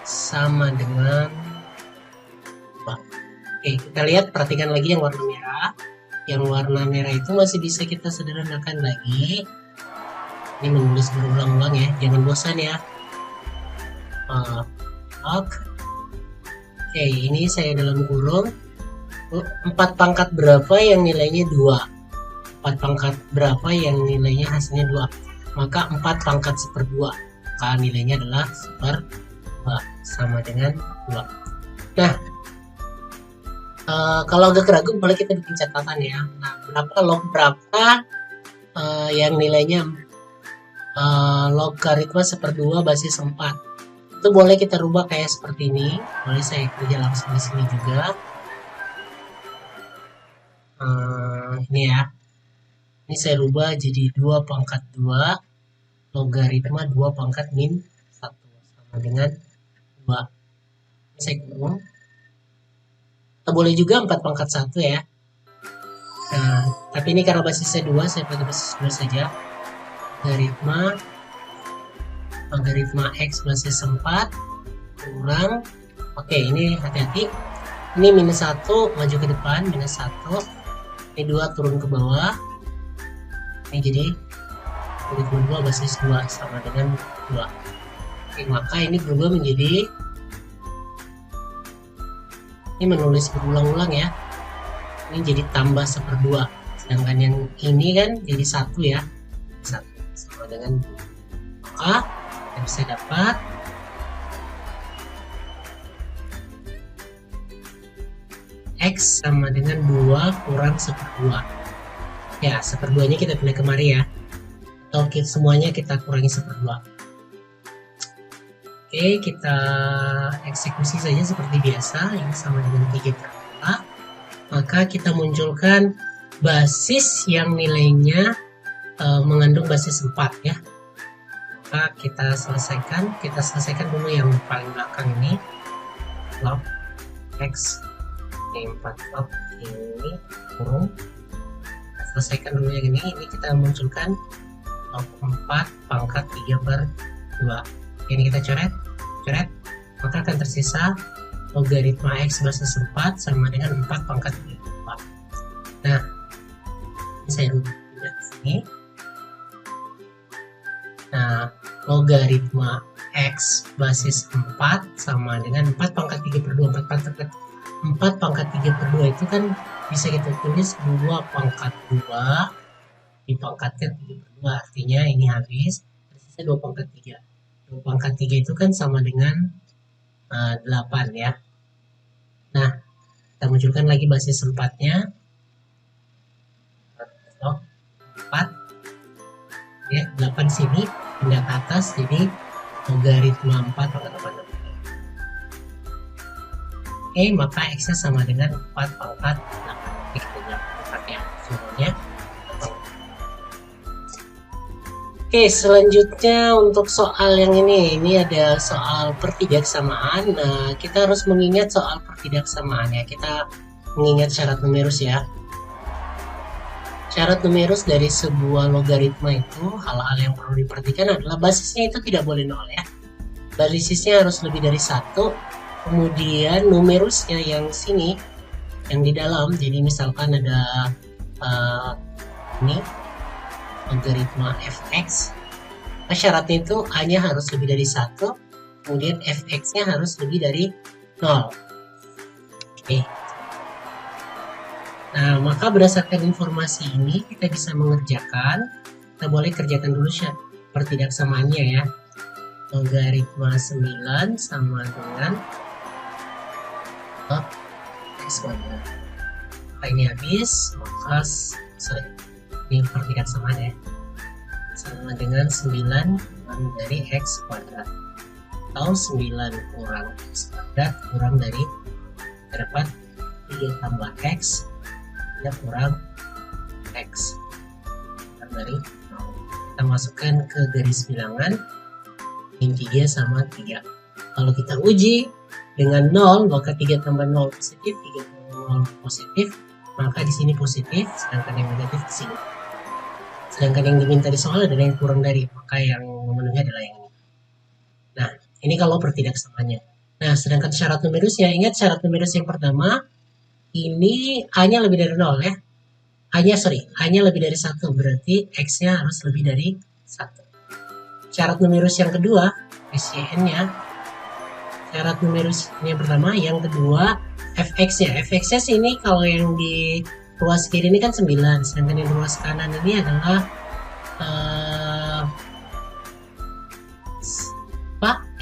S1: sama dengan 2. Oke, kita lihat, perhatikan lagi yang warna merah. Yang warna merah itu masih bisa kita sederhanakan lagi. Ini menulis berulang-ulang ya, jangan bosan ya. Log. Oke, ini saya dalam kurung 4 pangkat berapa yang nilainya 2, 4 pangkat berapa yang nilainya hasilnya 2, maka 4 pangkat 1/2, maka nilainya adalah 1/2 sama dengan 2. Nah, kalau agak ragu boleh kita bikin catatan ya. Nah, berapa log berapa yang nilainya logaritma 1/2 basis 4, itu boleh kita rubah kayak seperti ini. Boleh saya kerja langsung di sini juga. Ini ya. Ini saya rubah jadi 2 pangkat 2 logaritma 2 pangkat min 1 sama dengan 2. Ini saya kurung. Kita boleh juga 4 pangkat 1 ya. Nah, tapi ini karena basisnya 2, saya pakai basis 2 saja. Logaritma x basis 4 kurang, oke, ini hati-hati, ini minus 1 maju ke depan, minus 1, ini 2 turun ke bawah, ini jadi logaritma 2 basis 2 sama dengan 2. Oke, maka ini berubah menjadi, ini menulis berulang-ulang ya, ini jadi tambah 1/2, sedangkan yang ini kan jadi 1 ya, 1 sama dengan 2. Maka kita bisa dapat x sama dengan 2 kurang 1/2. Ya, 1/2 nya kita pindah kemari ya, atau semuanya kita kurangi 1/2. Oke, kita eksekusi saja seperti biasa. Ini sama dengan 3/4. Maka kita munculkan basis yang nilainya mengandung basis 4 ya. Maka kita selesaikan dulu yang paling belakang ini, log x ini 4 log ini kurung. Selesaikan dulu yang ini kita munculkan log 4 pangkat 3 per 2. Ini kita coret, maka akan tersisa logaritma X basis 4 sama dengan 4 pangkat 3 per 2. Nah, saya lihat sini. Nah, logaritma X basis 4 sama dengan 4 pangkat 3 per 2. 4 pangkat 3 per 2 itu kan bisa kita tulis 2 pangkat 2 dipangkatkan 3 per 2. Artinya ini habis, tersisa 2 pangkat 3. 2 pangkat 3 itu kan sama dengan 8 ya. Nah, kita munculkan lagi basis 4-nya. 4 ya, 8 sini pindah ke atas, jadi logaritma 4 pangkat 8. Oke, maka X-nya sama dengan 4 pangkat 8. Kita pakai semuanya. Oke, selanjutnya untuk soal yang ini ada soal pertidaksamaan. Nah, kita harus mengingat soal pertidaksamaan ya. Kita mengingat syarat numerus ya. Syarat numerus dari sebuah logaritma itu, hal-hal yang perlu diperhatikan adalah basisnya itu tidak boleh 0 ya. Basisnya harus lebih dari 1. Kemudian numerusnya yang sini, yang di dalam, jadi misalkan ada ini logaritma fx, syaratnya itu a-nya harus lebih dari 1, kemudian fx-nya harus lebih dari 0. Oke. Nah, maka berdasarkan informasi ini kita bisa mengerjakan. Kita boleh kerjakan dulu pertidaksamaannya ya. Logaritma 9 sama dengan x kuadrat. Maka ini habis, maka ini pertidaksamaan ya. Sama dengan 9 kurang dari x kuadrat. Atau 9 kurang x kuadrat kurang dari, kita dapat 3 tambah x kurang x dari 0. Kita masukkan ke garis bilangan min 3 sama 3. Kalau kita uji dengan 0, maka 3 tambah 0 positif, 3 tambah 0 positif, maka di sini positif, sedangkan yang negatif di sini. Sedangkan yang diminta di soal adalah yang kurang dari, maka yang memenuhi adalah yang ini. Nah, ini kalau pertidaksamaannya. Nah, sedangkan syarat numerusnya, ingat syarat numerus yang pertama, ini A-nya lebih dari 0 ya. A-nya lebih dari 1, berarti X-nya harus lebih dari 1. Syarat numerus yang kedua, SCN-nya. Syarat numerus yang pertama, yang kedua, Fx-nya. Fx-nya sini kalau yang di ruas kiri ini kan 9, sedangkan yang di ruas kanan ini adalah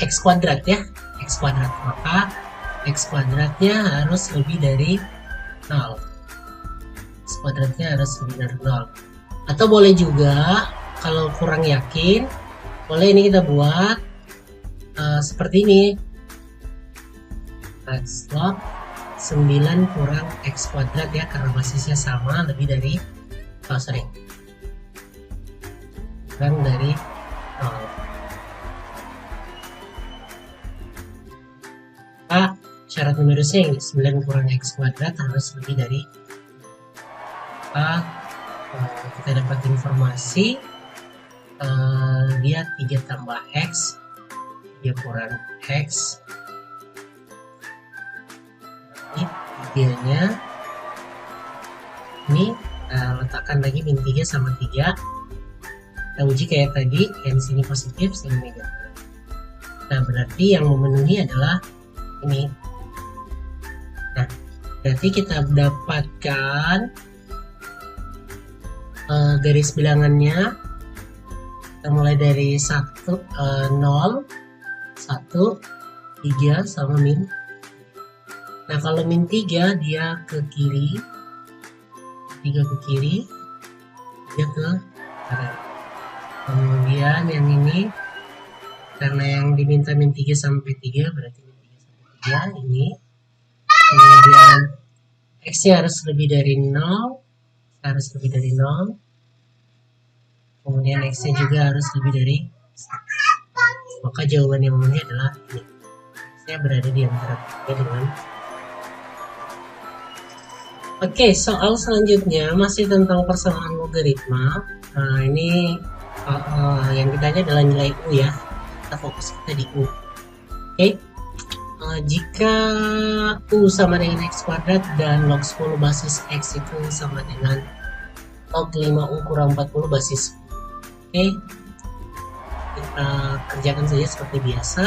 S1: X kuadrat ya. X kuadrat. Maka X kuadratnya harus lebih dari 0. X kuadratnya harus lebih dari 0. Atau boleh juga kalau kurang yakin, boleh ini kita buat seperti ini. X log 9 kurang x kuadrat ya, karena basisnya sama, lebih dari kurang dari 0. Maka syarat numerusnya ini 9 kurang x kuadrat harus lebih dari, kita dapat informasi dia 3 tambah x, 3 kurang x, ini 3-nya ini letakkan lagi min 3 sama 3. Kita uji kayak tadi, yang sini positif, sini negatif. Nah, berarti yang memenuhi adalah ini. Nah, berarti kita dapatkan garis bilangannya. Kita mulai dari 1, 0, 1, 3 sama min. Nah, kalau min 3 dia ke kiri, 3 ke kiri, 3 ke kanan. Kemudian yang ini, karena yang diminta min 3 sampai 3, berarti min 3 sampai 3 ini. Kemudian x-nya harus lebih dari 0, harus lebih dari 0. Kemudian x-nya juga harus lebih dari 1. Maka jawaban yang memenuhi adalah ini. X-nya berada di antara 3 dengan. Oke, soal selanjutnya masih tentang persamaan logaritma. Nah, ini Yang ditanya adalah nilai U ya. Kita fokus kita di U. Oke. Jika U sama dengan X kuadrat dan log 10 basis X itu sama dengan log 5U kurang 40 basis U. Oke. Kita kerjakan saja seperti biasa.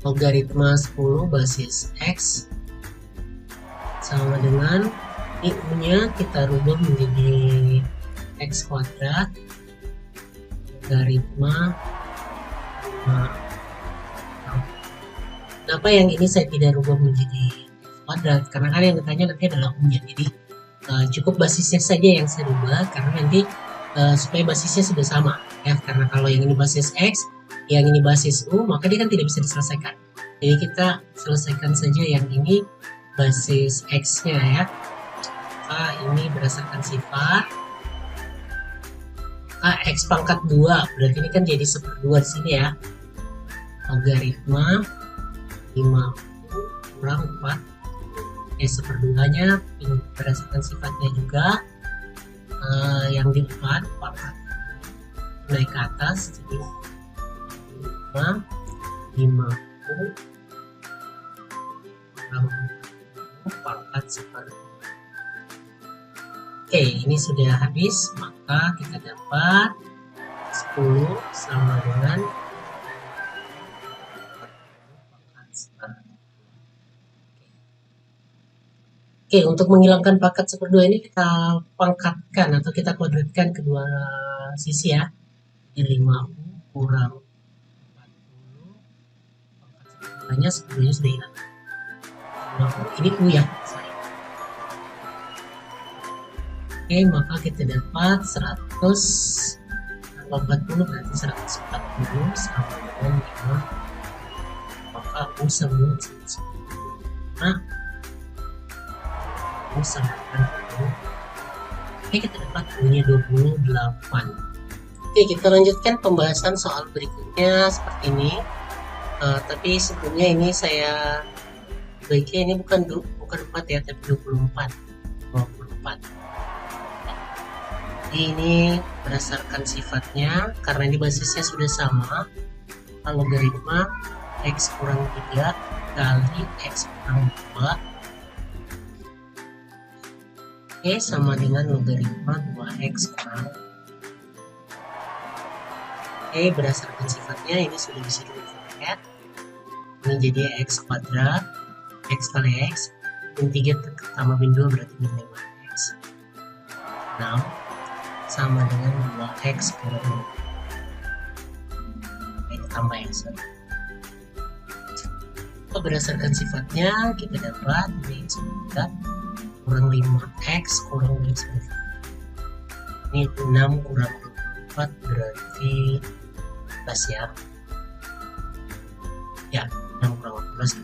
S1: Logaritma 10 basis X sama dengan U-nya kita rubah menjadi X kuadrat logaritma 5. Kenapa yang ini saya tidak rubah menjadi X kuadrat? Karena kan yang ditanya nanti adalah U-nya. Jadi cukup basisnya saja yang saya rubah karena nanti supaya basisnya sudah sama ya. Karena kalau yang ini basis X, yang ini basis U, maka dia kan tidak bisa diselesaikan. Jadi kita selesaikan saja yang ini basis X-nya ya. Ini berdasarkan sifat. X pangkat 2, berarti ini kan jadi 1/2 di sini ya. Logaritma 5 kurang 4. 1/2-nya berdasarkan sifatnya juga. Yang di depan pangkat naik ke atas, jadi 5 kurang pangkat 1/2. Oke, ini sudah habis, maka kita dapat 10 sama dengan pangkat 1/2. Oke, untuk menghilangkan pangkat 1/2 ini kita pangkatkan atau kita kuadratkan kedua sisi ya. Jadi 5U kurang 40 pangkat 1/2-nya sudah hilang. Ini U ya. Oke, maka kita dapat 100 tambah 40 berarti 140 sama dengan 5. Maka U sama dengan 110. U sama dengan 20. Oke, kita dapat U-nya 28. Oke, kita lanjutkan pembahasan soal berikutnya seperti ini. Tapi sebelumnya ini saya baiknya ini bukan 4 ya, tapi 24. Ini berdasarkan sifatnya, karena ini basisnya sudah sama, logaritma X kurang 3 kali X kurang 2 sama dengan logaritma 2X kurang. Berdasarkan sifatnya ini sudah bisa dilihat. Ini jadi X kuadrat, X kali X, min 3 tambah min 2 berarti min 5X. 6 sama dengan 2X kurang 2. Kita tambah ya, berdasarkan sifatnya kita dapat X kuadrat kurang 5X kurang 2X. Ini 6 kurang 24 berarti 14 ya. Ya, 6 kurang 14.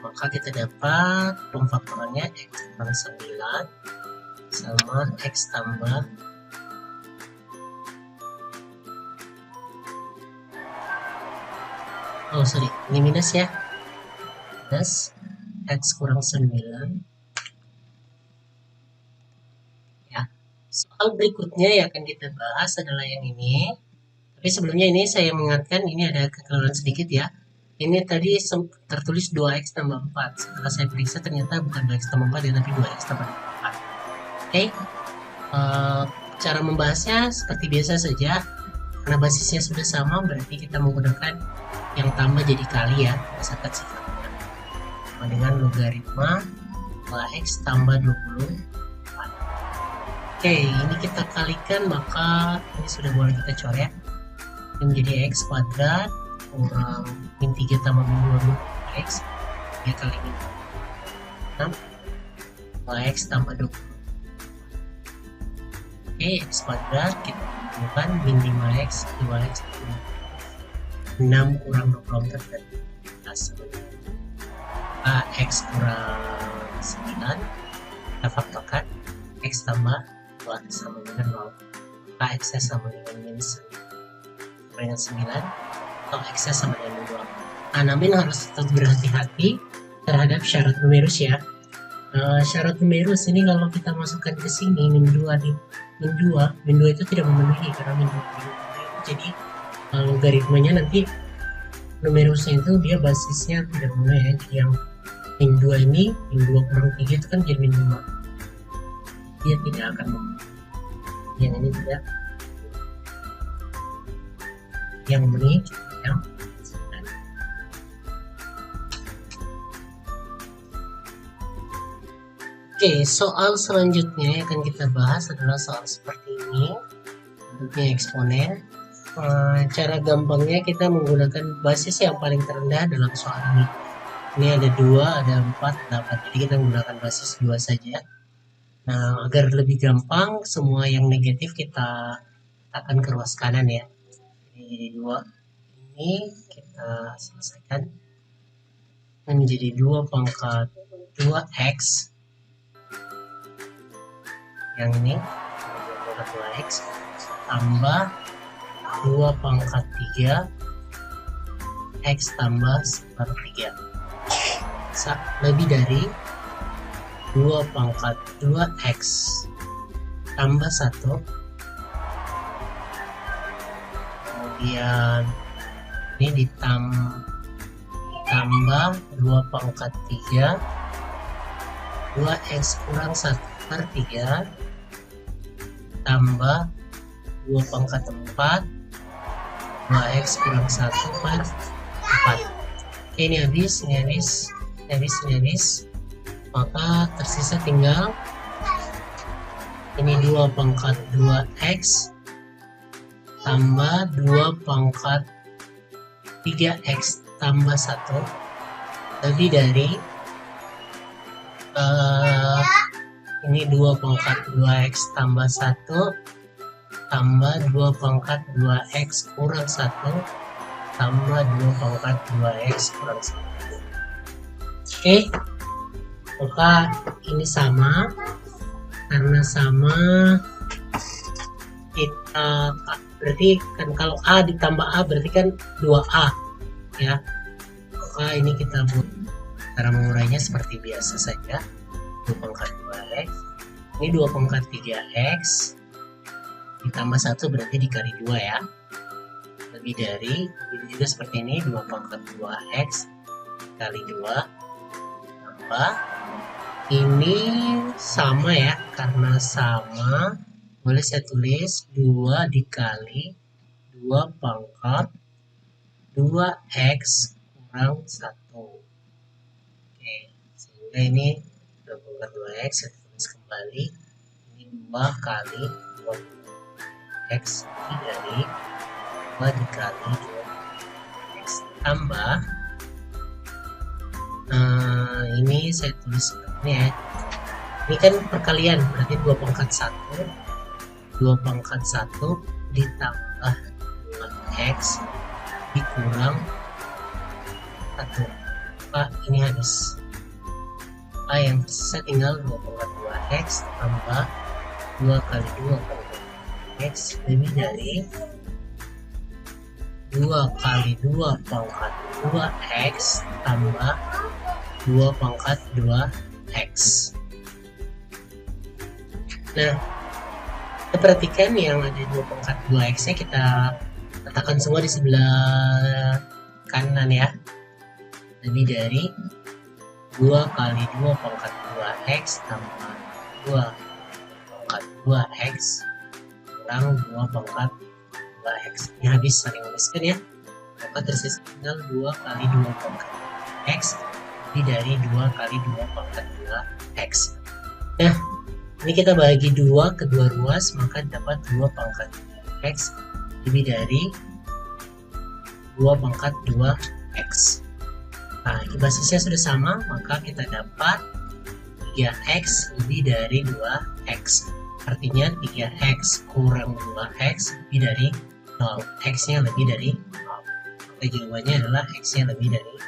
S1: Maka kita dapat pemfaktorannya X kurang 9 sama X tambah ini minus ya, minus X kurang 9 ya. Soal berikutnya yang akan kita bahas adalah yang ini, tapi sebelumnya ini saya mengingatkan ini ada kekeliruan sedikit ya. Ini tadi tertulis 2X tambah 4, setelah saya periksa ternyata bukan 2X tambah 4 ya, tapi 2X tambah 4. Oke, cara membahasnya seperti biasa saja. Karena basisnya sudah sama, berarti kita menggunakan yang tambah jadi kali ya, berdasarkan sifatnya. Sama dengan logaritma 2X tambah 24. Oke, ini kita kalikan, maka ini sudah boleh kita coret. Ini menjadi X kuadrat kurang min 3 tambah min 2 X 3 kali min 6 2X tambah 20. X kuadrat kita temukan min 5X 2X 6 kurang 24 berarti X kurang 9 kita faktorkan X tambah 2 sama dengan 0, X sama dengan minus 9 atau X sama dengan 2. Namun harus tetap berhati-hati terhadap syarat numerus ya. Syarat numerus ini kalau kita masukkan ke sini min 2 itu tidak memenuhi karena min 2 jadi logaritmanya nanti numerusnya itu dia basisnya tidak memenuhi ya. Jadi yang min 2 ini min 2 kurang 3 itu kan jadi min 5, dia tidak akan memenuhi. Yang ini tidak, yang memenuhi yang Oke, soal selanjutnya yang akan kita bahas adalah soal seperti ini, bentuknya eksponen. Cara gampangnya kita menggunakan basis yang paling terendah dalam soal ini. Ini ada 2, ada 4, 8. Jadi kita menggunakan basis 2 saja. Nah, agar lebih gampang, semua yang negatif kita akan ke ruas kanan ya. Jadi 2 ini kita selesaikan menjadi 2 pangkat 2x. Yang ini 2 pangkat 2x tambah 2 pangkat 3 x tambah sepertiga lebih dari 2 pangkat 2x tambah 1, kemudian ini ditambah 2 pangkat 3 2x kurang 1/3 tambah 2 pangkat 4 2x kurang 1/4. Oke, ini habis, maka tersisa tinggal ini 2 pangkat 2x tambah 2 pangkat 3x tambah 1 lebih dari ini 2 pangkat 2x tambah 1 tambah 2 pangkat 2x kurang 1 tambah 2 pangkat 2x kurang 1. Oke, maka ini sama, karena sama kita berarti kan kalau A ditambah A berarti kan 2A ya. Maka ini kita buat cara mengurainya seperti biasa saja, 2 pangkat 2x ini 2 pangkat 3x ditambah 1 berarti dikali 2 ya, lebih dari, ini juga seperti ini 2 pangkat 2x kali 2 tambah ini sama ya, karena sama boleh saya tulis 2 dikali 2 pangkat 2x kurang 1. Oke, sehingga ini 2 pangkat 2x saya tulis kembali, ini 2 kali 2x dari 2 dikali 2x tambah ini saya tulis seperti ini ya, ini kan perkalian berarti 2 pangkat 1 ditambah 2x dikurang 1. Pak, ini habis. Yang tersisa tinggal 2 pangkat 2x tambah 2 kali 2 pangkat x lebih dari 2 kali 2 pangkat 2x tambah 2 pangkat 2x. Nah, kita perhatikan yang ada 2 pangkat 2x nya kita letakkan semua di sebelah kanan ya, lebih dari 2 kali 2 pangkat 2x tambah 2 pangkat 2x kurang 2 pangkat 2x. Ini habis, saling habiskan ya, maka tersisa tinggal 2 kali 2 pangkat x lebih dari 2 kali 2 pangkat 2x. Nah, ini kita bagi 2 ke 2 ruas, maka dapat 2 pangkat x lebih dari 2 pangkat 2x. Nah, basisnya sudah sama, maka kita dapat 3x lebih dari 2x. Artinya 3x kurang 2x lebih dari 0. X-nya lebih dari 0. Maka jawabannya adalah X-nya lebih dari 0.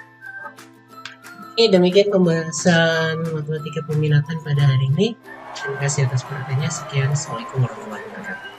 S1: Oke, demikian pembahasan matematika peminatan pada hari ini. Terima kasih atas perhatiannya. Sekian. Assalamualaikum warahmatullahi wabarakatuh.